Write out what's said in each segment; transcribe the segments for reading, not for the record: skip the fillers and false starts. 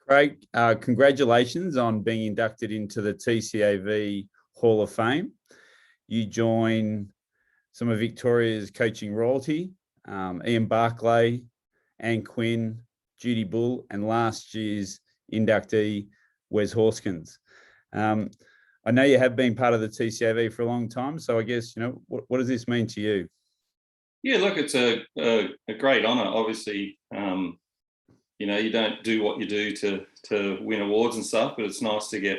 Craig, congratulations on being inducted into the TCAV Hall of Fame. You join some of Victoria's coaching royalty, Ian Barclay, Anne Quinn, Judy Bull, and last year's inductee, Wes Horskins. I know you have been part of the TCAV for a long time, so I guess, what does this mean to you? Yeah, look, it's a great honour. Obviously, you don't do what you do to win awards and stuff, but it's nice to get,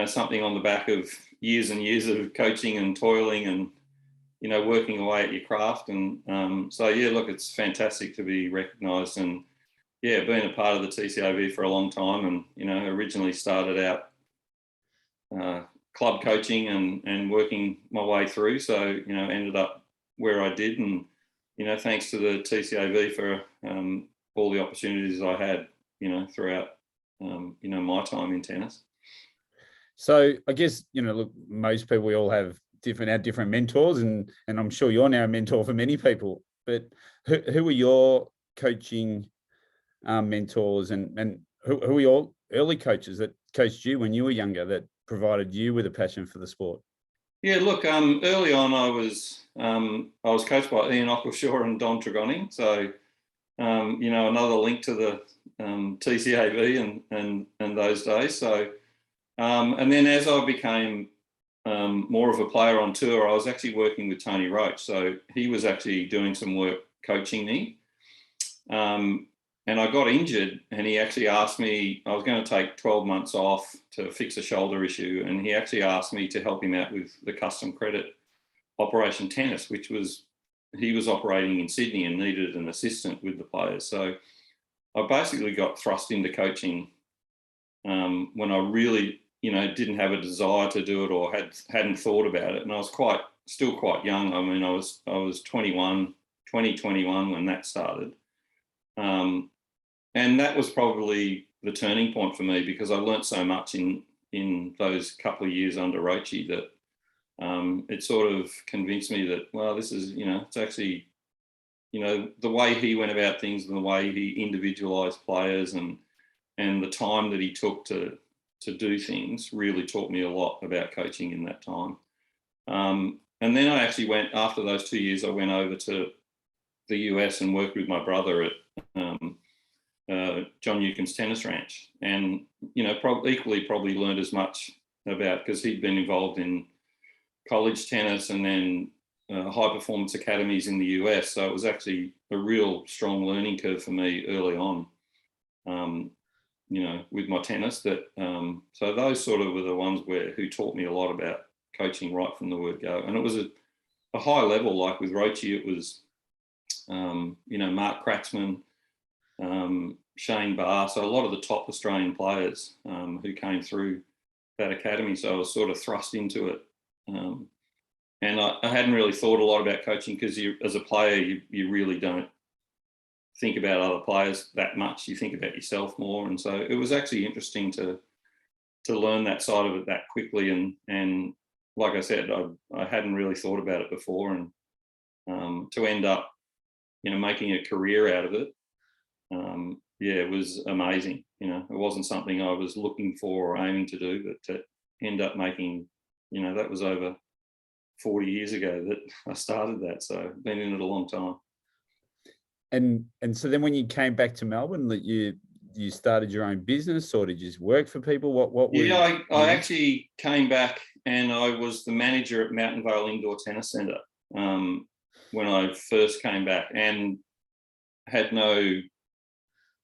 something on the back of years and years of coaching and toiling and, working away at your craft. And so, yeah, look, it's fantastic to be recognised and, yeah, being a part of the TCAV for a long time and, originally started out club coaching and working my way through. So, ended up where I did and, thanks to the TCAV for all the opportunities I had, throughout, my time in tennis. So I guess, look, most people, we all have different mentors and I'm sure you're now a mentor for many people, but who are your coaching mentors and who are your early coaches that coached you when you were younger that provided you with a passion for the sport? Yeah, look, early on I was coached by Ian Ockleshaw and Don Tregonning. So, another link to the TCAV and those days. So, and then as I became more of a player on tour, I was actually working with Tony Roach. So he was actually doing some work coaching me. And I got injured and he actually asked me, I was going to take 12 months off to fix a shoulder issue. And he actually asked me to help him out with the custom credit Operation Tennis, which was, he was operating in Sydney and needed an assistant with the players. So I basically got thrust into coaching when I really, didn't have a desire to do it or hadn't thought about it. And I was still quite young. I mean, I was 21 when that started. And that was probably the turning point for me because I learnt so much in those couple of years under Roachy that it sort of convinced me that, well, this is, it's actually, the way he went about things and the way he individualised players and the time that he took to do things really taught me a lot about coaching in that time. And then I actually went, after those 2 years, I went over to the US and worked with my brother at John Newcomb's Tennis Ranch, and probably learned as much about, because he'd been involved in college tennis and then high performance academies in the US. So it was actually a real strong learning curve for me early on, with my tennis. That so those sort of were the ones who taught me a lot about coaching right from the word go. And it was a high level, like with Roachy, it was Mark Kratzman, Shane Barr, so a lot of the top Australian players who came through that academy. So I was sort of thrust into it. And I hadn't really thought a lot about coaching because as a player, you really don't think about other players that much. You think about yourself more. And so it was actually interesting to learn that side of it that quickly. And like I said, I hadn't really thought about it before. And to end up, making a career out of it, it was amazing. It wasn't something I was looking for or aiming to do, but to end up making, that was over 40 years ago that I started that. So I've been in it a long time. And so then when you came back to Melbourne, that you started your own business, or did you just work for people? What was? Yeah, I actually came back and I was the manager at Mountain Vale Indoor Tennis Centre when I first came back, and had no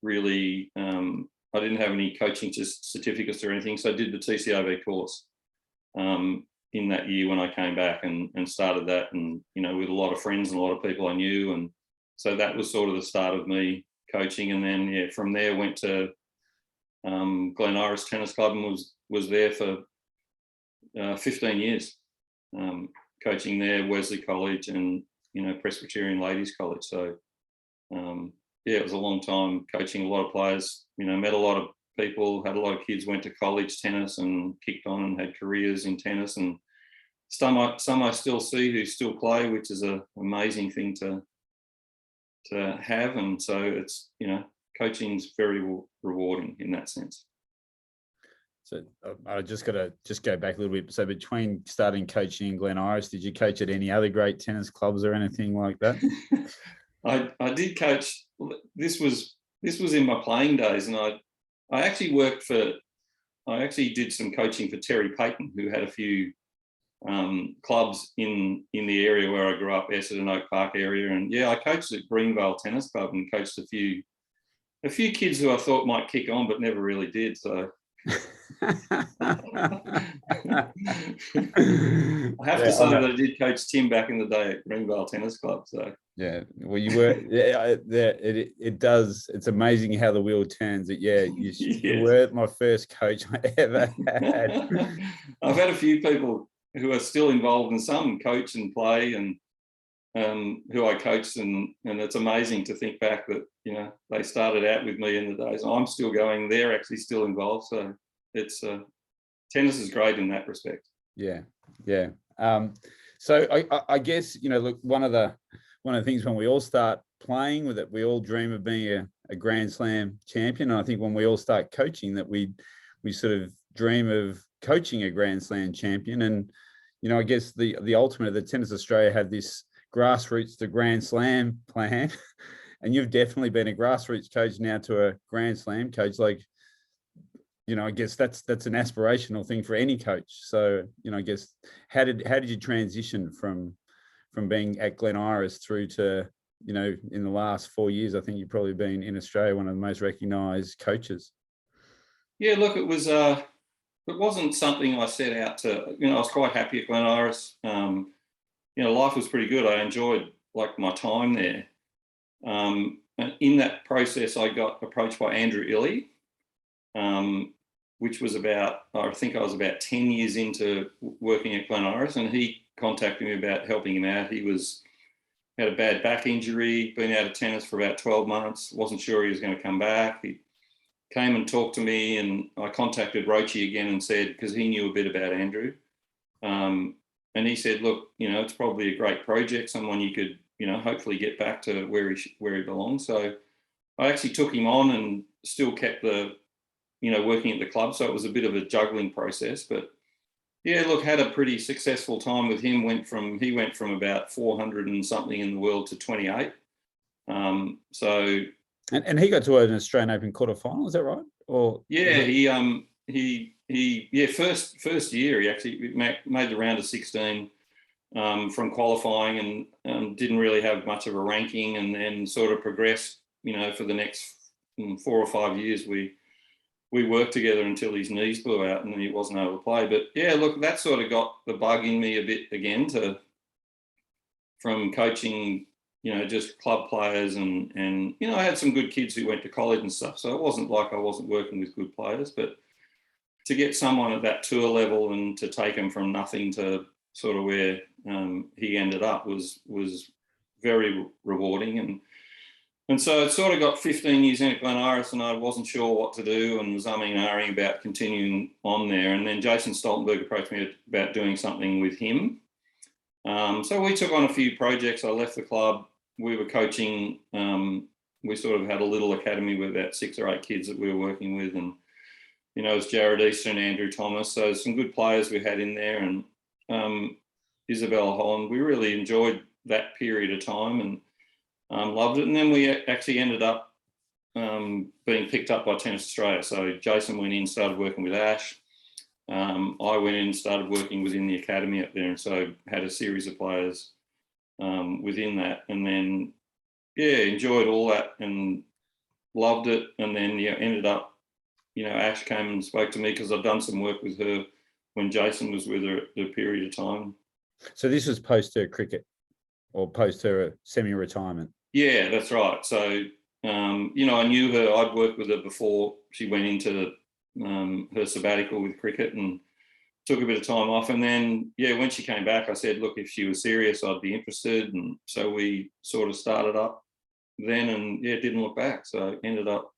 really, I didn't have any coaching certificates or anything. So I did the TCAV course in that year when I came back and started that, and, with a lot of friends and a lot of people I knew. And so that was sort of the start of me coaching. And then, from there went to Glen Tennis Club and was there for 15 years, coaching there, Wesley College and, Presbyterian Ladies College. So, it was a long time coaching a lot of players, met a lot of people, had a lot of kids, went to college tennis and kicked on and had careers in tennis. And some I still see who still play, which is an amazing thing to have. And so it's, coaching's very rewarding in that sense. So I just got to go back a little bit. So between starting coaching in Glen Iris, did you coach at any other great tennis clubs or anything like that? I did coach. This was in my playing days, and I actually did some coaching for Terry Payton, who had a few clubs in the area where I grew up, Essendon, Oak Park area, and I coached at Greenvale Tennis Club and coached a few kids who I thought might kick on but never really did. So I have to say that I did coach Tim back in the day at Greenvale Tennis Club. So well, you were. It does. It's amazing how the wheel turns. You were my first coach I ever had. I've had a few people who are still involved in some coach and play, and who I coached, and it's amazing to think back that they started out with me in the days. I'm still going. They're actually still involved. So it's tennis is great in that respect. Yeah. So I guess look, one of the things when we all start playing with it, we all dream of being a Grand Slam champion. And I think when we all start coaching, that we sort of dream of coaching a Grand Slam champion. And I guess the ultimate of the Tennis Australia had this grassroots to Grand Slam plan, and you've definitely been a grassroots coach now to a Grand Slam coach. Like, I guess that's an aspirational thing for any coach. So, I guess how did you transition from being at Glen Iris through to, in the last 4 years, I think you've probably been in Australia one of the most recognised coaches. Yeah, look, it wasn't something I set out to. I was quite happy at Glen Iris. Life was pretty good. I enjoyed my time there. And in that process, I got approached by Andrew Illy, which was I think I was about 10 years into working at Glen Iris, and he contacted me about helping him out. He had a bad back injury, been out of tennis for about 12 months, wasn't sure he was going to come back. He came and talked to me, and I contacted Roche again and said, because he knew a bit about Andrew, and he said, look, it's probably a great project, someone you could, hopefully get back to where he belongs. So I actually took him on and still kept working at the club. So it was a bit of a juggling process, but had a pretty successful time with him. He went from about 400 and something in the world to 28. And he got to an Australian Open quarterfinal, is that right? Or first year he actually made the round of 16 from qualifying, and didn't really have much of a ranking, and then sort of progressed. For the next 4 or 5 years, we worked together until his knees blew out and then he wasn't able to play. But look, that sort of got the bug in me a bit again from coaching. Just club players, and I had some good kids who went to college and stuff. So it wasn't like I wasn't working with good players, but to get someone at that tour level and to take him from nothing to sort of where he ended up was very rewarding. And so it sort of got 15 years in at Glen Iris, and I wasn't sure what to do, and was umming and ahhing about continuing on there. And then Jason Stoltenberg approached me about doing something with him. So we took on a few projects. I left the club. We were coaching. We sort of had a little academy with about 6 or 8 kids that we were working with. And, it was Jared Easter and Andrew Thomas. So some good players we had in there, and Isabel Holland. We really enjoyed that period of time and loved it. And then we actually ended up being picked up by Tennis Australia. So Jason went in, started working with Ash. I went in and started working within the academy up there, and so had a series of players within that, and then enjoyed all that and loved it. And then ended up, Ash came and spoke to me because I'd done some work with her when Jason was with her at the period of time. So this was post her cricket, or post her semi-retirement? Yeah, that's right. So I knew her. I'd worked with her before she went into her sabbatical with cricket, and took a bit of time off. And then, when she came back, I said, look, if she was serious, I'd be interested. And so we sort of started up then, and didn't look back. So ended up,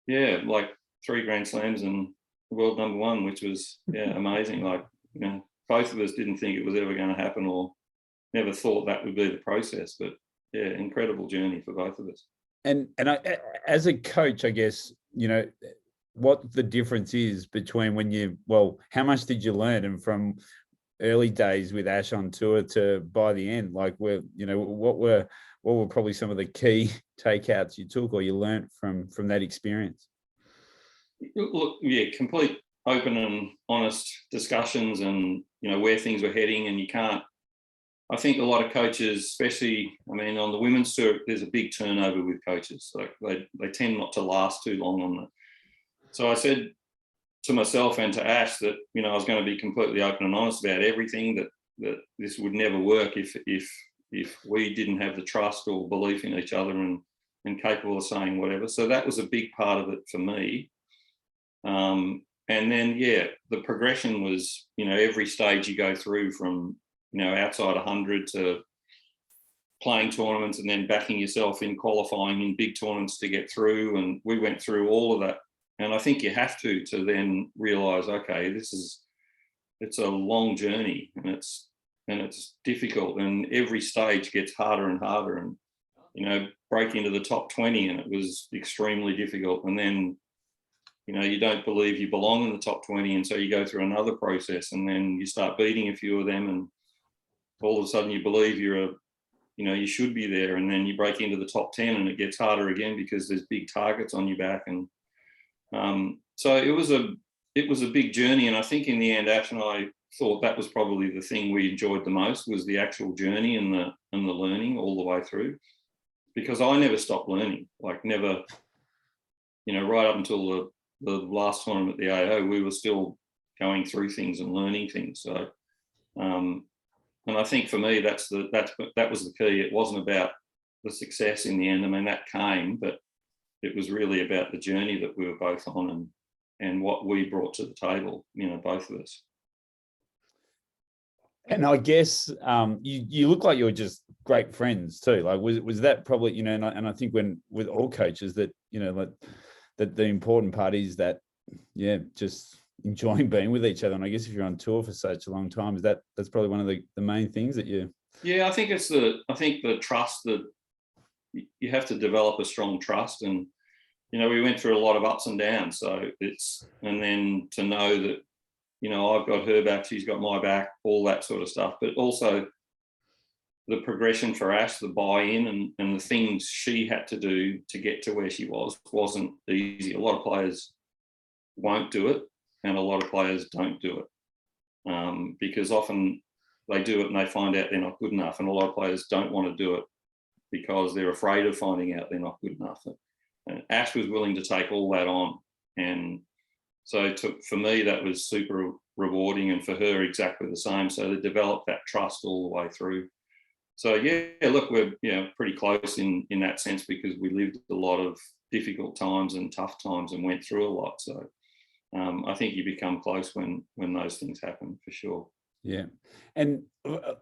3 Grand Slams and world number 1, which was, amazing. Both of us didn't think it was ever going to happen, or never thought that would be the process, but incredible journey for both of us. And as a coach, I guess, what the difference is between how much did you learn, and from early days with Ash on tour to by the end, like what were probably some of the key takeouts you took or you learnt from that experience? Look, yeah, complete open and honest discussions, and where things were heading. And you can't. I think a lot of coaches, especially, on the women's tour, there's a big turnover with coaches. Like they tend not to last too long on that. So I said to myself and to Ash that I was going to be completely open and honest about everything. That this would never work if we didn't have the trust or belief in each other and capable of saying whatever. So that was a big part of it for me. And then the progression was every stage you go through from outside 100 to playing tournaments, and then backing yourself in qualifying in big tournaments to get through. And we went through all of that. And I think you have to then realize, okay, it's a long journey, and it's difficult, and every stage gets harder and harder. And break into the top 20, and it was extremely difficult. And then you don't believe you belong in the top 20, and so you go through another process, and then you start beating a few of them, and all of a sudden you believe you should be there, and then you break into the top 10, and it gets harder again because there's big targets on your back. And so it was a big journey. And I think in the end, Ash and I thought that was probably the thing we enjoyed the most, was the actual journey and the learning all the way through, because I never stopped learning. Like, never, right up until the last tournament at the AO, we were still going through things and learning things. So and I think for me, that was the key. It wasn't about the success in the end. That came, but it was really about the journey that we were both on, and what we brought to the table, both of us. And I guess you look like you're just great friends too. Like, was that probably, and I think when with all coaches that, like that the important part is that, just enjoying being with each other. And I guess if you're on tour for such a long time, that's probably one of the main things that you. Yeah, I think the trust, that you have to develop a strong trust. And we went through a lot of ups and downs. So and then to know that I've got her back, she's got my back, all that sort of stuff. But also the progression for Ash, the buy-in, and the things she had to do to get to where she wasn't easy. A lot of players won't do it, and a lot of players don't do it, because often they do it and they find out they're not good enough. And a lot of players don't want to do it because they're afraid of finding out they're not good enough. And Ash was willing to take all that on. And so for me, that was super rewarding, and for her exactly the same. So they developed that trust all the way through. So look, we're pretty close in that sense, because we lived a lot of difficult times and tough times and went through a lot. So I think you become close when those things happen, for sure. Yeah. And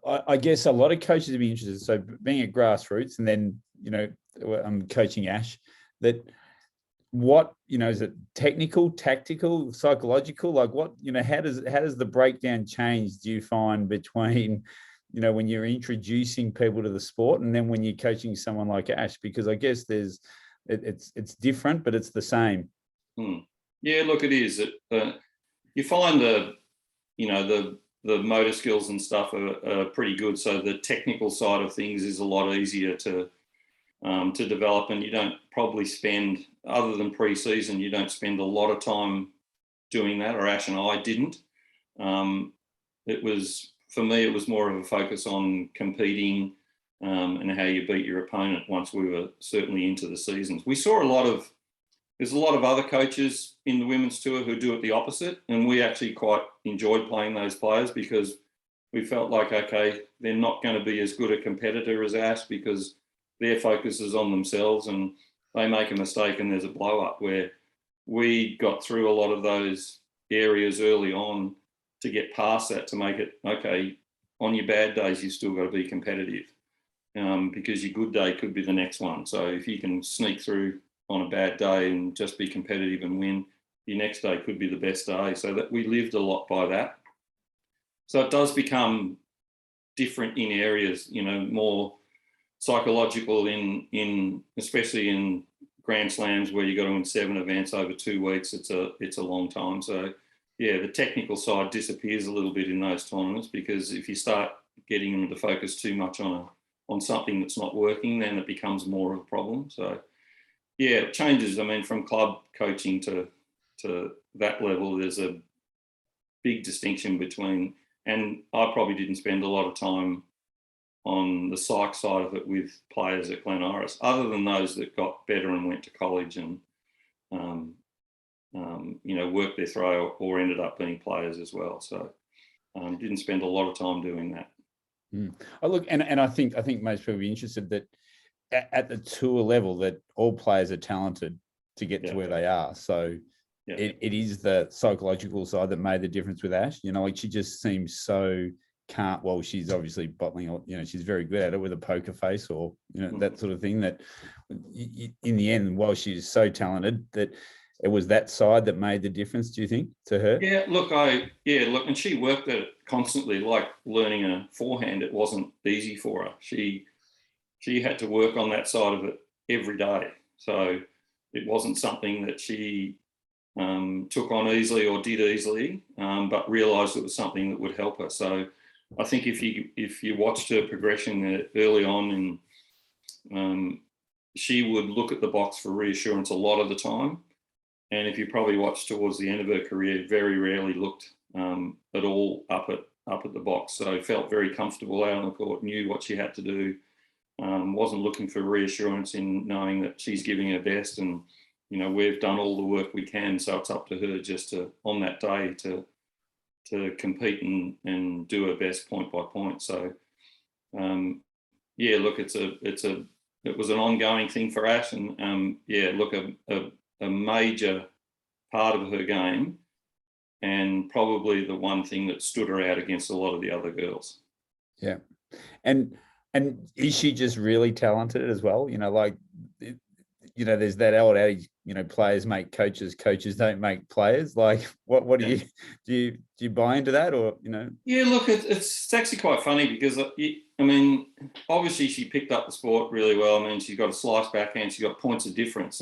I guess a lot of coaches would be interested. So being at grassroots, and then, I'm coaching Ash, that what, is it technical, tactical, psychological? Like, what, how does the breakdown change, do you find, between, when you're introducing people to the sport and then when you're coaching someone like Ash? Because I guess it's different, but it's the same. Yeah, look, it is. You find the motor skills and stuff are pretty good. So the technical side of things is a lot easier to develop, and you don't probably spend, other than pre-season, you don't spend a lot of time doing that, or Ash and I didn't. For me, it was more of a focus on competing and how you beat your opponent once we were certainly into the seasons. We saw there's a lot of other coaches in the women's tour who do it the opposite, and we actually quite enjoyed playing those players, because we felt like, okay, they're not going to be as good a competitor as Ash, because their focus is on themselves and they make a mistake and there's a blow up. Where we got through a lot of those areas early on to get past that, to make it, okay, on your bad days, you've still got to be competitive, because your good day could be the next one. So if you can sneak through on a bad day and just be competitive and win, your next day could be the best day. So that we lived a lot by that. So it does become different in areas, more psychological in especially in Grand Slams where you got to win 7 events over 2 weeks. It's a long time. So yeah, the technical side disappears a little bit in those tournaments, because if you start getting them to focus too much on something that's not working, then it becomes more of a problem. So yeah, it changes. I mean, from club coaching to that level, there's a big distinction between, and I probably didn't spend a lot of time on the psych side of it with players at Glen Iris, other than those that got better and went to college and worked their throw or ended up being players as well. So didn't spend a lot of time doing that. Oh, look, and I think most people will be interested that at the tour level that all players are talented to get to where they are. So it is the psychological side that made the difference with Ash. Like she just seems so can't. Well, she's obviously bottling. She's very good at it with a poker face or that sort of thing. That in the end, while she's so talented, that it was that side that made the difference. Do you think to her? Yeah, look, and she worked at it constantly. Like learning a forehand, it wasn't easy for her. She had to work on that side of it every day. So it wasn't something that she took on easily or did easily, but realised it was something that would help her. So I think if you watched her progression early on, and she would look at the box for reassurance a lot of the time. And if you probably watched towards the end of her career, very rarely looked at all up at the box. So felt very comfortable out on the court, knew what she had to do, wasn't looking for reassurance in knowing that she's giving her best. And, we've done all the work we can. So it's up to her just to, on that day, to compete and do her best point by point. So, look, it was an ongoing thing for Ash. And, look, a major part of her game, and probably the one thing that stood her out against a lot of the other girls. Yeah. And is she just really talented as well? There's that old adage, players make coaches, coaches don't make players. Like what do you buy into that, or Yeah, look, it's actually quite funny because obviously she picked up the sport really well. I mean, she's got a slice backhand, she's got points of difference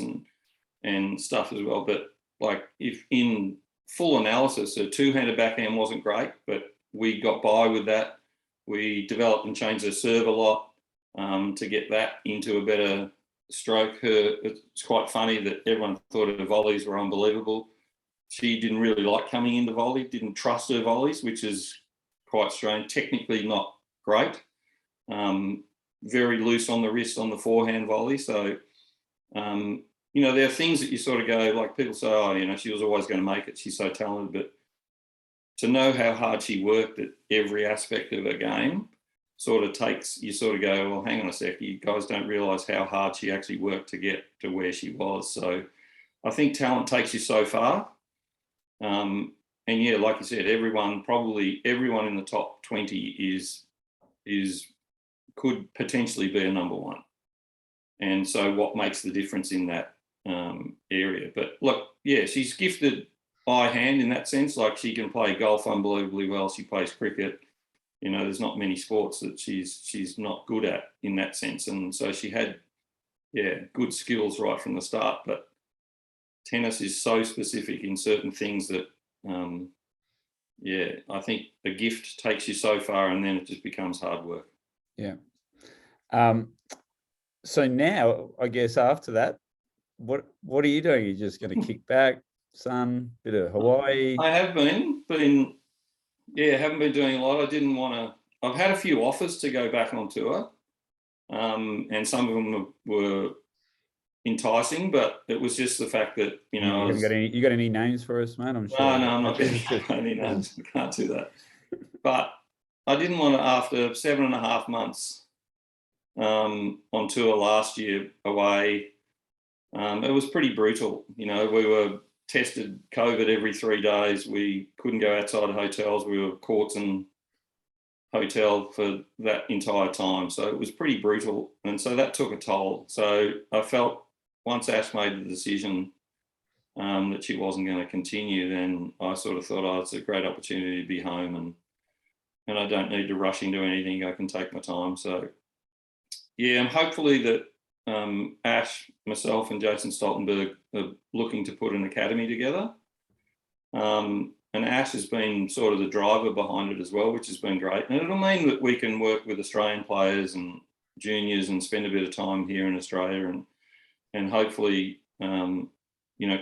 and stuff as well. But like, if in full analysis, her two-handed backhand wasn't great, but we got by with that. We developed and changed her serve a lot to get that into a better stroke. It's quite funny that everyone thought her volleys were unbelievable. She didn't really like coming into volley, didn't trust her volleys, which is quite strange. Technically not great. Very loose on the wrist on the forehand volley. So, there are things that you sort of go, like people say, she was always going to make it. She's so talented. But to know how hard she worked at every aspect of her game sort of you sort of go, well, hang on a sec, you guys don't realise how hard she actually worked to get to where she was. So I think talent takes you so far. And yeah, like you said, probably everyone in the top 20 could potentially be a number one. And so what makes the difference in that area? But look, yeah, she's gifted by hand in that sense. Like, she can play golf unbelievably well. She plays cricket. There's not many sports that she's not good at in that sense. And so she had, good skills right from the start. But tennis is so specific in certain things that, I think a gift takes you so far, and then it just becomes hard work. Yeah. So now, I guess after that, what are you doing? You're just going to kick back, sun, bit of Hawaii? I have been, haven't been doing a lot. I didn't want to. I've had a few offers to go back on tour, and some of them were enticing, but it was just the fact that you got any names for us, mate? I'm sure. No, I'm not going to get any names. I can't do that. But I didn't want to, after 7.5 months on tour last year away. It was pretty brutal. We were tested COVID every 3 days. We couldn't go outside of hotels. We were courts and hotel for that entire time. So it was pretty brutal. And so that took a toll. So I felt once Ash made the decision that she wasn't going to continue, then I sort of thought, it's a great opportunity to be home, and I don't need to rush into anything. I can take my time. So yeah, hopefully that Ash, myself, and Jason Stoltenberg are looking to put an academy together. And Ash has been sort of the driver behind it as well, which has been great. And it'll mean that we can work with Australian players and juniors and spend a bit of time here in Australia, and hopefully,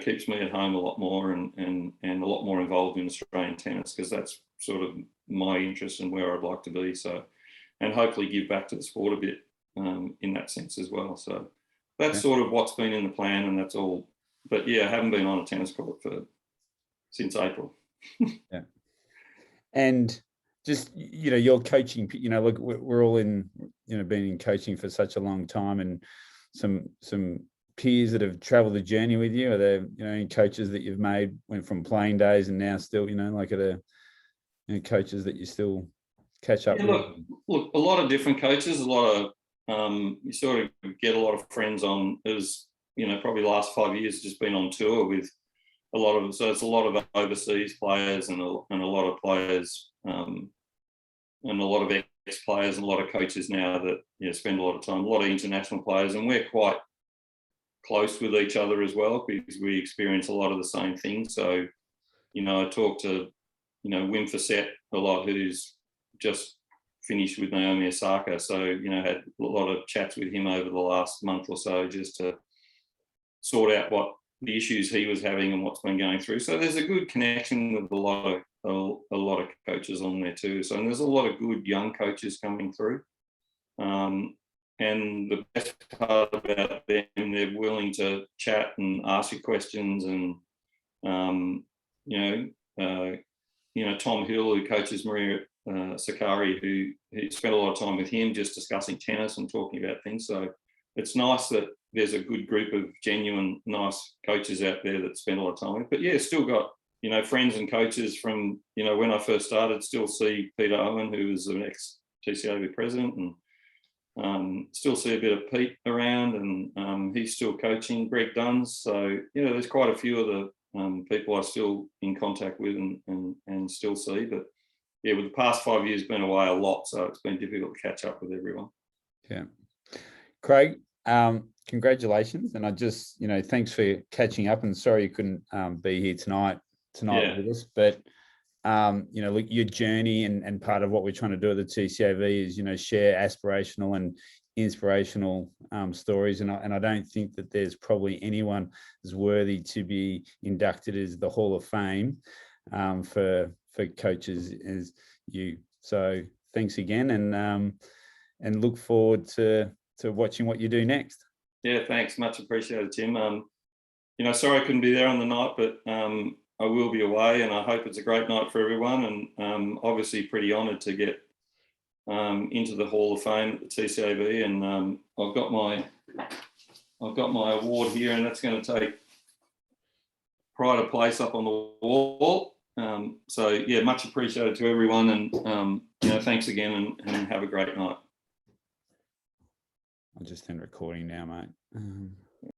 keeps me at home a lot more and a lot more involved in Australian tennis, because that's sort of my interest and where I'd like to be. So, and hopefully give back to the sport a bit in that sense as well. So that's sort of what's been in the plan, and that's all. But yeah, I haven't been on a tennis court since April. Yeah. And just, your coaching, look, we're all been in coaching for such a long time, and some peers that have traveled the journey with you. Are there, any coaches that you've went from playing days and now still, like coaches that you still catch up with? Look, a lot of different coaches, a lot of, you sort of get a lot of friends on, as, probably the last 5 years just been on tour with so it's a lot of overseas players and a lot of players, and a lot of ex-players and a lot of coaches now that spend a lot of time, a lot of international players, and we're quite close with each other as well, because we experience a lot of the same things. So, I talk to, Wim Fissette a lot, who's just finished with Naomi Osaka. So, had a lot of chats with him over the last month or so, just to sort out what the issues he was having and what's been going through. So there's a good connection with a lot of coaches on there too. So, and there's a lot of good young coaches coming through. And the best part about them, they're willing to chat and ask you questions. And Tom Hill, who coaches Maria Sakkari, who spent a lot of time with him just discussing tennis and talking about things. So it's nice that there's a good group of genuine, nice coaches out there that spend a lot of time with. But yeah, still got, friends and coaches from, when I first started, still see Peter Owen, who was an ex-TCAV president, and still see a bit of Pete around, and he's still coaching, Greg Duns. So, there's quite a few of the people I'm still in contact with and still see. But yeah, with the past 5 years been away a lot, so it's been difficult to catch up with everyone. Yeah. Craig, congratulations. And I just, thanks for catching up, and sorry you couldn't be here tonight with us. But, look, your journey and part of what we're trying to do at the TCAV is, share aspirational and inspirational stories. And I don't think that there's probably anyone as worthy to be inducted as the Hall of Fame for coaches as you. So thanks again, and look forward to watching what you do next. Yeah, thanks. Much appreciated, Tim. Sorry I couldn't be there on the night, but I will be away, and I hope it's a great night for everyone. And obviously pretty honoured to get into the Hall of Fame at the TCAV. And I've got my award here, and that's going to take pride of place up on the wall. So yeah, much appreciated to everyone, and thanks again, and have a great night. I'll just end recording now, mate.